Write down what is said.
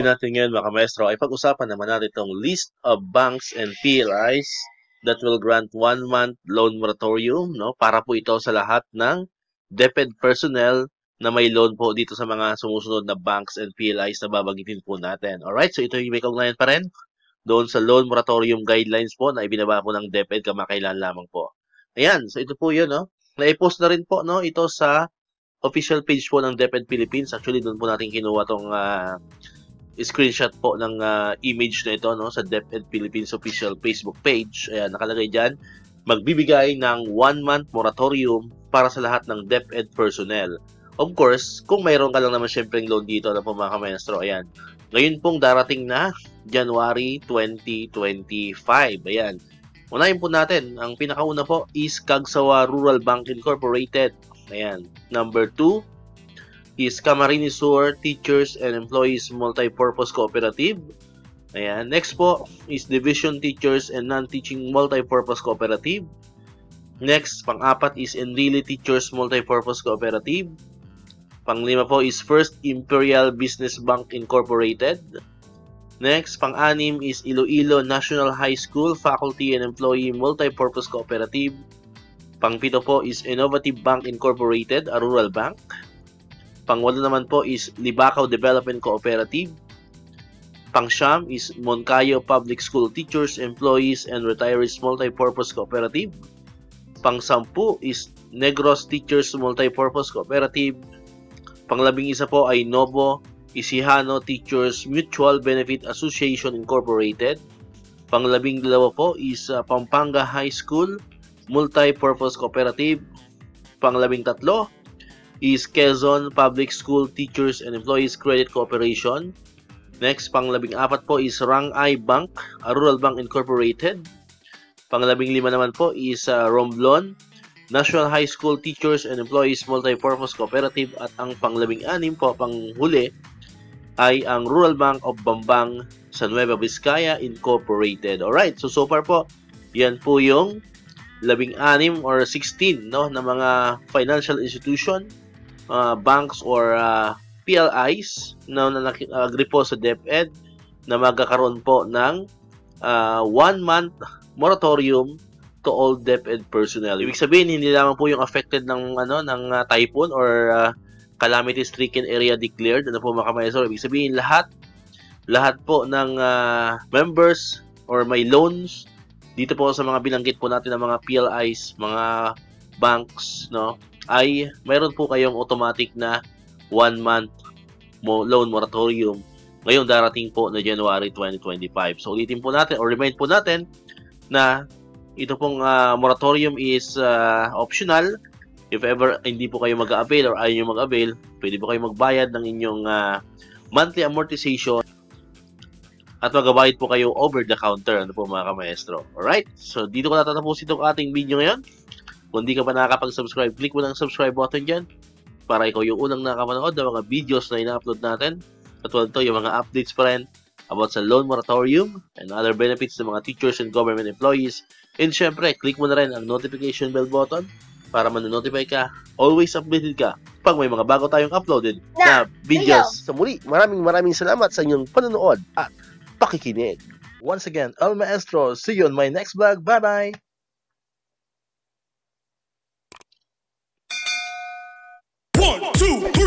natin ngayon mga maestro ay pag-usapan naman natin itong list of banks and PLIs that will grant 1-month loan moratorium, no? Para po ito sa lahat ng DepEd personnel na may loan po dito sa mga sumusunod na banks and PLIs na babanggitin po natin. Alright, so ito yung may kaugnayan pa rin doon sa loan moratorium guidelines po na ibinaba po ng DepEd kamakailan lamang po. Ayan, so ito po yun, no? Na-post na rin po, no? Ito sa official page po ng DepEd Philippines. Actually, doon po natin kinuha tong screenshot po ng image na ito, no, sa DepEd Philippines official Facebook page. Ayan, nakalagay dyan, magbibigay ng 1-month moratorium para sa lahat ng DepEd personnel. Of course, kung mayroon ka lang naman syempre loan dito na po mga kamaestro, ayan. Ngayon pong darating na January 2025. Ayan. Unahin po natin, ang pinakauna po is Cagsawa Rural Bank Incorporated. Ayan. Number 2 is Camarines Sur Teachers and Employees Multipurpose Cooperative. Ayan. Next po is Division Teachers and Non-Teaching Multipurpose Cooperative. Next, pang-apat is Enrile Teachers Multipurpose Cooperative. Pang-lima po is First Imperial Business Bank Incorporated. Next, pang-anim is Iloilo National High School Faculty and Employee Multipurpose Cooperative. Pang-pito po is Innovative Bank Incorporated, a rural bank. Pang-walo naman po is Libacao Development Cooperative. Pang-siyam is Moncayo Public School Teachers, Employees, and Retirees Multipurpose Cooperative. Pang-sampu is Negros Teachers Multipurpose Cooperative. Pang-labing-isa po ay Novo Isihano Teachers Mutual Benefit Association Incorporated. Pang-labing-dalawa po is Pampanga High School Multipurpose Cooperative. Pang-labing-tatlo is Quezon Public School Teachers and Employees Credit Cooperation. Next, pang-labing-apat po is Rangay Bank, a rural bank incorporated. Pang-labing-lima naman po is Romblon National High School Teachers and Employees Multipurpose Cooperative. At ang pang-labing-anim po, panghuli, ay ang Rural Bank of Bambang sa Nueva Vizcaya Incorporated. Alright, so far po, yan po yung 16 or 16, no, na mga financial institution, banks or PLIs na nag-agree po sa DepEd na magkakaroon po ng 1-month moratorium to all DepEd personnel. Ibig sabihin, hindi lamang po yung affected ng typhoon or calamity stricken area declared, po mga kamaestro. Ibig sabihin, lahat po ng members or may loans dito po sa mga binanggit po natin ng mga PLIs, mga banks, no, ay mayroon po kayong automatic na 1-month loan moratorium ngayong darating po na January 2025. So ulitin po natin or remind po natin na ito pong moratorium is optional. If ever hindi po kayo mag-avail or ayaw nyo mag-avail, pwede po kayo magbayad ng inyong monthly amortization at magabayad po kayo over the counter, po mga kamaestro. Alright? So dito ko natatapusin itong ating video ngayon. Kung di ka pa nakakapag-subscribe, click mo ng subscribe button dyan para ikaw yung unang nakapanood ng mga videos na ina-upload natin. At wala to, yung mga updates pa rin about sa loan moratorium and other benefits ng mga teachers and government employees. And syempre, click mo na rin ang notification bell button para man-notify ka, always updated ka pag may mga bago tayong uploaded na videos. Sa muli, maraming salamat sa inyong panonood at pakikinig. Once again, El Maestro, see you on my next vlog. Bye-bye! 1, 2, 3